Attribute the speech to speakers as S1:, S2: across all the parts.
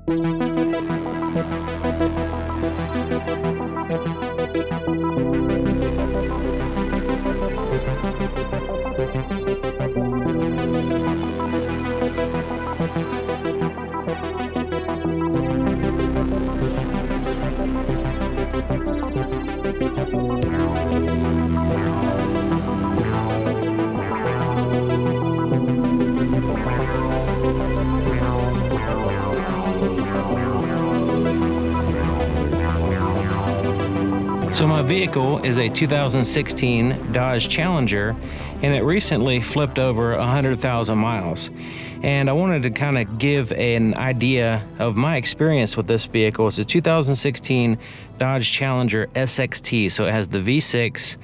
S1: So my vehicle is a 2016 Dodge Challenger, and it recently flipped over 100,000 miles. And I wanted to kind of give an idea of my experience with this vehicle. It's a 2016 Dodge Challenger SXT, so it has the V6,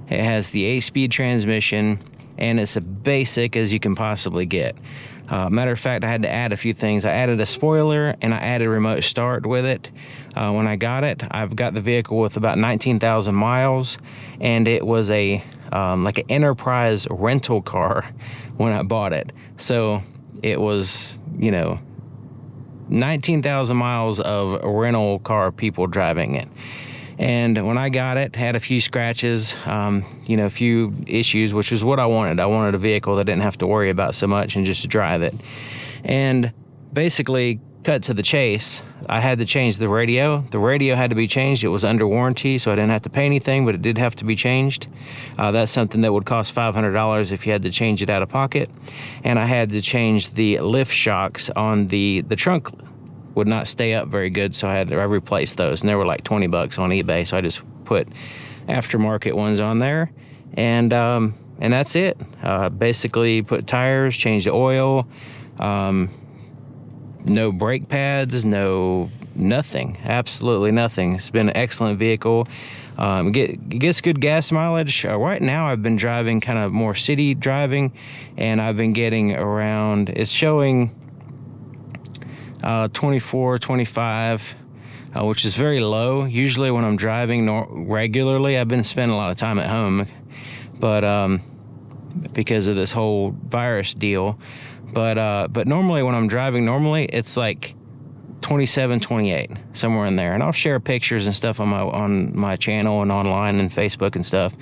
S1: it has the 8-speed transmission, and it's as basic as you can possibly get. Matter of fact, I had to add a few things. I added a spoiler and I added remote start with it. When I got it, I've got the vehicle with about 19,000 miles, and it was a like an enterprise rental car when I bought it. So it was, 19,000 miles of rental car people driving it. And when I got it, had a few scratches, a few issues, which is what I wanted. I wanted a vehicle that didn't have to worry about so much and just drive it. And basically, cut to the chase, I had to change the radio. The radio had to be changed. It was under warranty, so I didn't have to pay anything, but it did have to be changed. That's something that would cost $500 if you had to change it out of pocket. And I had to change the lift shocks on the trunk. Would not stay up very good, so I replaced those, and they were like 20 bucks on eBay, so I just put aftermarket ones on there, and that's it. Basically put tires, changed the oil, no brake pads, nothing, absolutely nothing. It's been an excellent vehicle. It gets good gas mileage. Right now I've been driving kind of more city driving, and I've been getting around, it's showing 24, 25, which is very low. Usually when I'm driving regularly, I've been spending a lot of time at home, but because of this whole virus deal. But normally when I'm driving, it's like 27, 28, somewhere in there. And I'll share pictures and stuff on my channel and online and Facebook and stuff,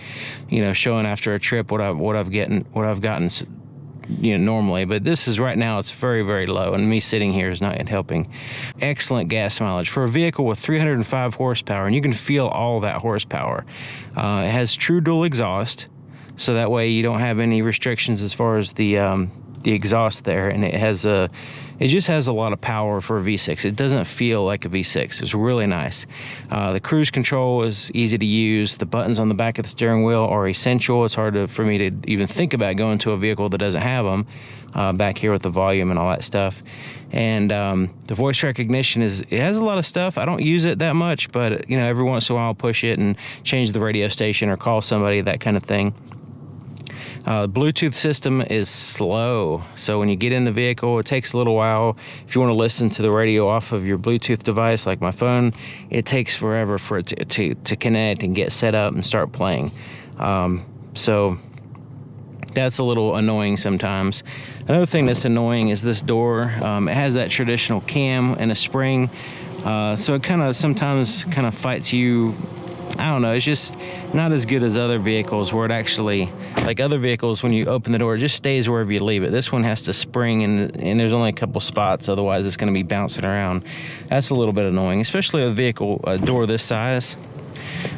S1: showing after a trip what I've gotten normally. But this is right now, it's very, very low, and me sitting here is not helping. Excellent gas mileage for a vehicle with 305 horsepower, and you can feel all that horsepower. It has true dual exhaust, so that way you don't have any restrictions as far as the exhaust there, and it just has a lot of power for a V6. It doesn't feel like a V6. It's really nice. The cruise control is easy to use. The buttons on the back of the steering wheel are essential. It's hard for me to even think about going to a vehicle that doesn't have them. Back here with the volume and all that stuff. And the voice recognition it has a lot of stuff. I don't use it that much, but every once in a while I'll push it and change the radio station or call somebody, that kind of thing. The Bluetooth system is slow, so when you get in the vehicle, it takes a little while. If you want to listen to the radio off of your Bluetooth device, like my phone, it takes forever for it to connect and get set up and start playing. So that's a little annoying sometimes. Another thing that's annoying is this door. It has that traditional cam and a spring, so it sometimes fights you. I don't know, it's just not as good as other vehicles where it actually, like other vehicles, when you open the door, it just stays wherever you leave it. This one has to spring, and there's only a couple spots, otherwise it's going to be bouncing around. That's a little bit annoying, especially a vehicle, a door this size.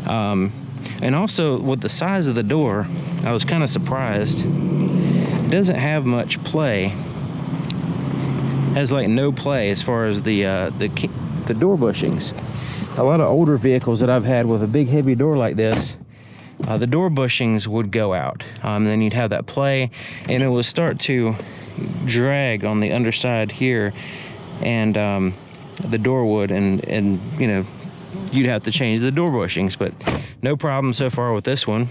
S1: And also with the size of the door, I was kind of surprised. It doesn't have much play. It has like no play as far as the door bushings. A lot of older vehicles that I've had with a big heavy door like this, the door bushings would go out. Then you'd have that play, and it would start to drag on the underside here, and the door would, and you'd have to change the door bushings. But no problem so far with this one.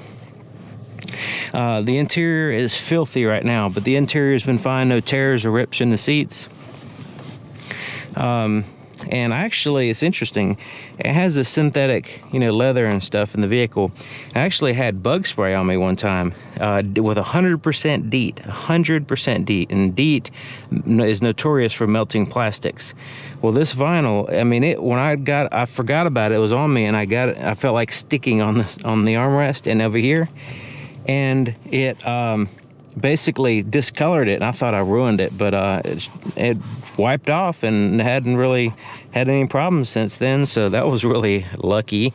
S1: The interior is filthy right now, but the interior's been fine. No tears or rips in the seats. And actually, it's interesting, it has a synthetic, you know, leather and stuff in the vehicle. I actually had bug spray on me one time with 100% DEET, 100% DEET, and DEET is notorious for melting plastics. Well, this vinyl, I mean, when I forgot about it, it was on me, and I felt like sticking on the armrest and over here, and it basically discolored it, and I thought I ruined it, but it wiped off and hadn't really had any problems since then, so that was really lucky.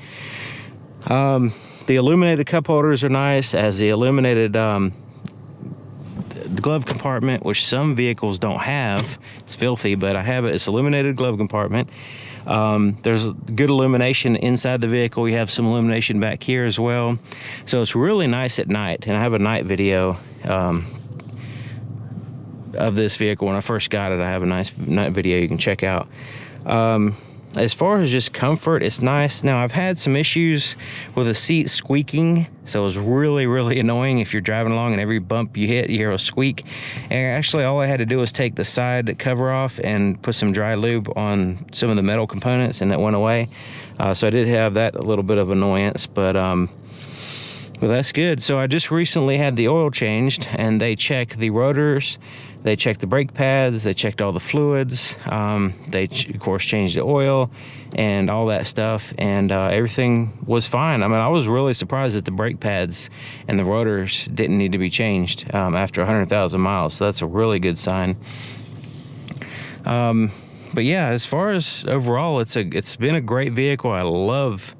S1: The illuminated cup holders are nice, as the illuminated the glove compartment, which some vehicles don't have. It's filthy, but I have it. It's illuminated glove compartment. There's good illumination inside the vehicle. You have some illumination back here as well, so it's really nice at night. And I have a night video of this vehicle. When I first got it, I have a nice night video you can check out. As far as just comfort, it's nice. Now, I've had some issues with the seat squeaking, so it was really annoying if you're driving along and every bump you hit, you hear a squeak. And actually, all I had to do was take the side cover off and put some dry lube on some of the metal components, and it went away. So I did have that a little bit of annoyance, but that's good. So I just recently had the oil changed, and they check the rotors, they checked the brake pads, they checked all the fluids, they of course changed the oil and all that stuff, and everything was fine. I mean, I was really surprised that the brake pads and the rotors didn't need to be changed after 100,000 miles, so that's a really good sign. But yeah, as far as overall, it's been a great vehicle. I love,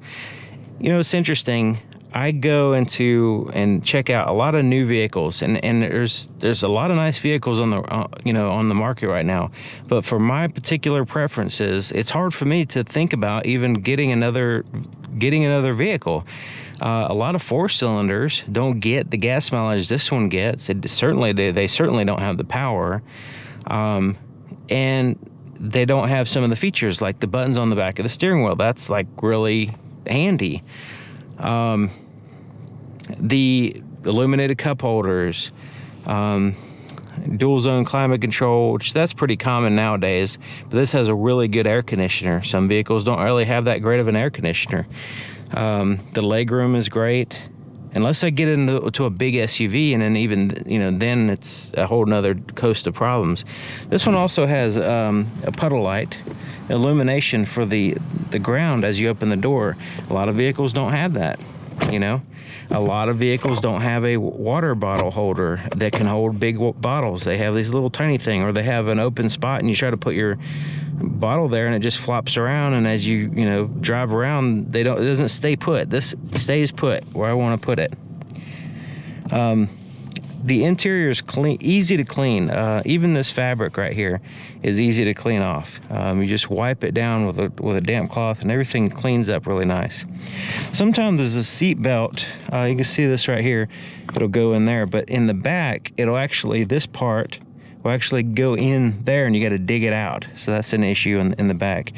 S1: you know, it's interesting. I go into and check out a lot of new vehicles, and there's a lot of nice vehicles on the on the market right now. But for my particular preferences, it's hard for me to think about even getting another vehicle. A lot of 4-cylinders don't get the gas mileage this one gets. They certainly don't have the power, and they don't have some of the features like the buttons on the back of the steering wheel. That's like really handy. The illuminated cup holders, dual zone climate control, which that's pretty common nowadays, but this has a really good air conditioner. Some vehicles don't really have that great of an air conditioner. The legroom is great, unless I get into a big SUV, and then even, you know, then it's a whole nother coast of problems. This one also has a puddle light illumination for the ground as you open the door. A lot of vehicles don't have that, you know. A lot of vehicles don't have a water bottle holder that can hold big bottles. They have these little tiny thing, or they have an open spot and you try to put your bottle there and it just flops around, and as you drive around, it doesn't stay put. This stays put where I want to put it. The interior is clean, easy to clean. Even this fabric right here is easy to clean off. You just wipe it down with a damp cloth, and everything cleans up really nice. Sometimes there's a seat belt. You can see this right here. It'll go in there, but in the back, this part will actually go in there, and you got to dig it out. So that's an issue in the back.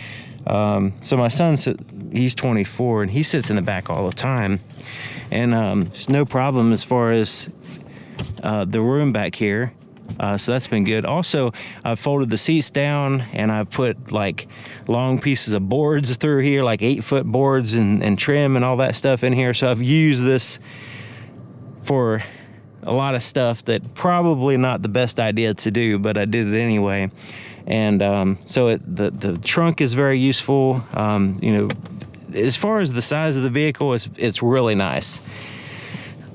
S1: So my son, he's 24, and he sits in the back all the time, and there's no problem as far as the room back here, so that's been good. Also, I've folded the seats down, and I've put like long pieces of boards through here, like 8-foot boards and trim and all that stuff in here. So I've used this for a lot of stuff that probably not the best idea to do, but I did it anyway. And so the trunk is very useful. As far as the size of the vehicle, it's really nice.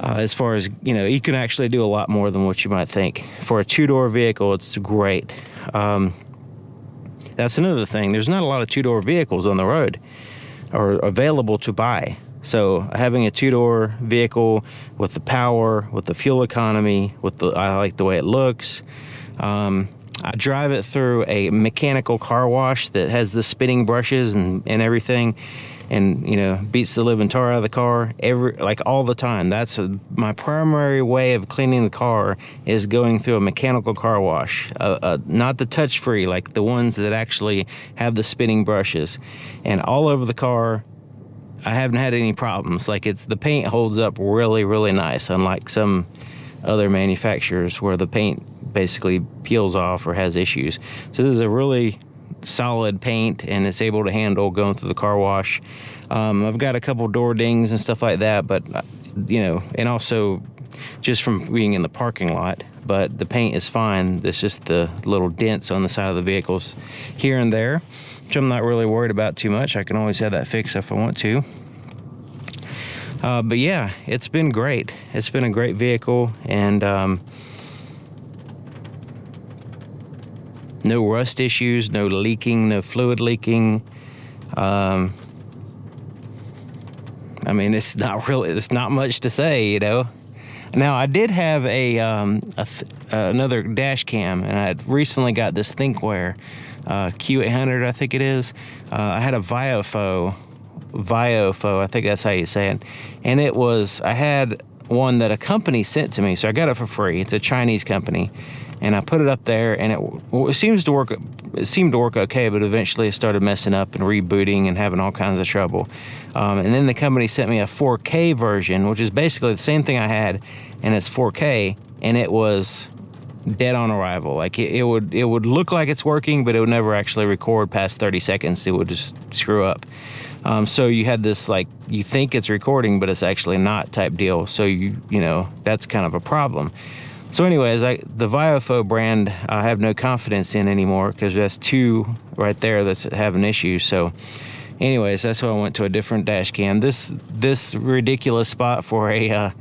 S1: As far as, you can actually do a lot more than what you might think. For a 2-door vehicle, it's great. That's another thing. There's not a lot of 2-door vehicles on the road or available to buy. So having a 2-door vehicle with the power, with the fuel economy, I like the way it looks. I drive it through a mechanical car wash that has the spinning brushes and everything, and beats the living tar out of the car all the time. That's my primary way of cleaning the car, is going through a mechanical car wash, not the touch-free, like the ones that actually have the spinning brushes. And all over the car, I haven't had any problems. The paint holds up really, really nice, unlike some other manufacturers where the paint basically peels off or has issues. So this is a really solid paint, and it's able to handle going through the car wash. I've got a couple door dings and stuff like that, but you know, and also just from being in the parking lot, but the paint is fine. It's just the little dents on the side of the vehicles here and there, which I'm not really worried about too much. I can always have that fixed if I want to. But yeah, it's been great. It's been a great vehicle, and no rust issues, no leaking, no fluid leaking. I mean, it's not much to say, you know. Now, I did have another dash cam, and I had recently got this Thinkware Q800, I think it is. I had a Viofo, I think that's how you say it. And I had one that a company sent to me, so I got it for free. It's a Chinese company, and I put it up there, and it seemed to work okay, but eventually it started messing up and rebooting and having all kinds of trouble. And then the company sent me a 4K version, which is basically the same thing I had, and it's 4K, and it was dead on arrival. Like it would look like it's working, but it would never actually record past 30 seconds. It would just screw up. So you had this, like, you think it's recording, but it's actually not type deal. So you know, that's kind of a problem. So anyways, the Viofo brand I have no confidence in anymore, because that's two right there that's having issues. So anyways, that's why I went to a different dash cam. This ridiculous spot for a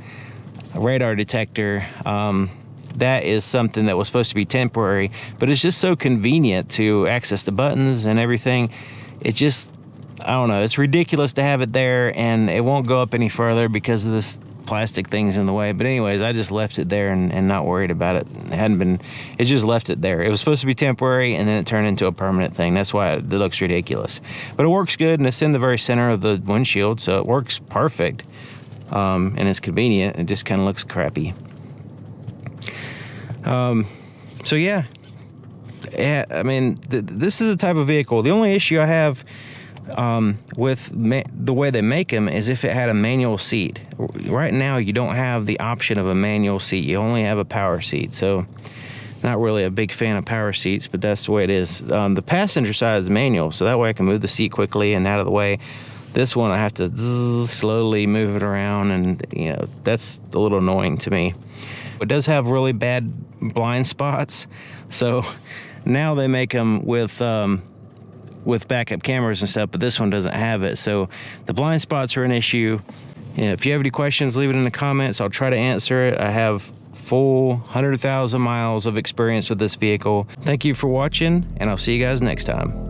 S1: radar detector, that is something that was supposed to be temporary, but it's just so convenient to access the buttons and everything. It just, I don't know, it's ridiculous to have it there, and it won't go up any further because of this plastic things in the way. But anyways, I just left it there and not worried about it. It just left it there. It was supposed to be temporary, and then it turned into a permanent thing. That's why it looks ridiculous. But it works good, and it's in the very center of the windshield, so it works perfect. And it's convenient. It just kind of looks crappy. So yeah, I mean, this is the type of vehicle. The only issue I have with the way they make them is if it had a manual seat. Right now, you don't have the option of a manual seat. You only have a power seat. So not really a big fan of power seats, but that's the way it is. The passenger side is manual, so that way I can move the seat quickly and out of the way. This one, I have to slowly move it around, and you know, that's a little annoying to me. It does have really bad blind spots, so now they make them with backup cameras and stuff, but this one doesn't have it. So the blind spots are an issue. Yeah, if you have any questions, leave it in the comments. I'll try to answer it. I have full 100,000 miles of experience with this vehicle. Thank you for watching, and I'll see you guys next time.